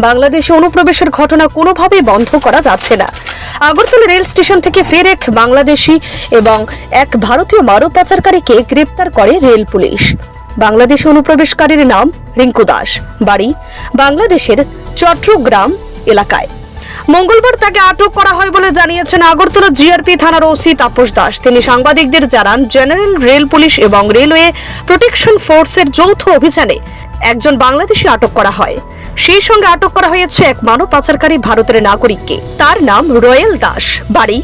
বাংলাদেশে অনুপ্রবেশের ঘটনা কোনোভাবেই বন্ধ করা যাচ্ছে না। আগরতলা রেল স্টেশন থেকে ফের এক বাংলাদেশি এবং এক ভারতীয় মানব পাচারকারীকে গ্রেপ্তার করে রেল পুলিশ। বাংলাদেশে অনুপ্রবেশকারীর নাম রিঙ্কু দাস, বাড়ি বাংলাদেশের চট্টগ্রাম এলাকায়। মঙ্গলবার তাকে আটক করা হয় বলে জানিয়েছেন আগরতলা জিআরপি থানার ওসি তাপস দাস। তিনি সাংবাদিকদের জানান, জেনারেল রেল পুলিশ এবং রেলওয়ে প্রোটেকশন ফোর্সের যৌথ অভিযানে একজন বাংলাদেশি আটক করা হয়। সেই সঙ্গে আটক করা হয়েছে এক মানব পাচারকারী ভারতের নাগরিককে। তার নাম রয়েল দাস, বাড়ি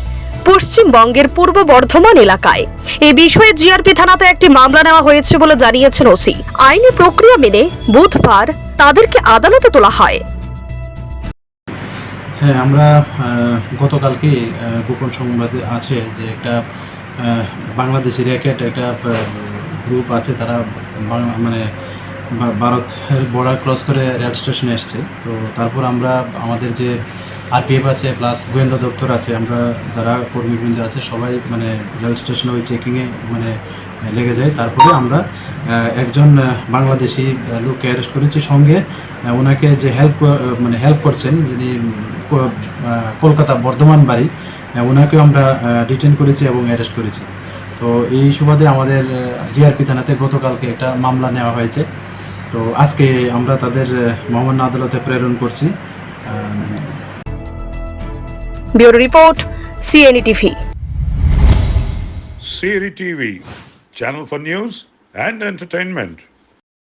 পশ্চিমবঙ্গের পূর্ব বর্ধমান এলাকায়। এই বিষয়ে জিআরপি থানাতে একটি মামলা নেওয়া হয়েছে বলে জানিয়েছেন ওসি। আইনি প্রক্রিয়া মেনে বুধবার তাদেরকে আদালতে তোলা হয়। হ্যাঁ, আমরা গতকালকে গোপন সংবাদে আছে যে একটা বাংলাদেশি র্যাকেট একটা গ্রুপ আছে, তারা মানে ভারতের বর্ডার ক্রস করে রেল স্টেশনে এসছে। তো তারপর আমরা আমাদের যে আরপিএফ আছে প্লাস গোয়েন্দা দপ্তর আছে, আমরা যারা কর্মীবৃন্দ আছে সবাই মানে রেল স্টেশনে ওই চেকিংয়ে মানে লেগে যায়। তারপরে আমরা একজন বাংলাদেশি লোককে অ্যারেস্ট করেছি। সঙ্গে ওনাকে যে হেল্প করছেন, যিনি কলকাতা বর্ধমান বাড়ি, ওনাকেও আমরা ডিটেন করেছি এবং অ্যারেস্ট করেছি। তো এই সুবাদে আমাদের জিআরপি থানাতে গতকালকে একটা মামলা নেওয়া হয়েছে। তো আজকে আমরা তাদের মহামান্য আদালতে প্রেরণ করছি। Bureau report, CNE TV. CNE TV, channel for news and entertainment.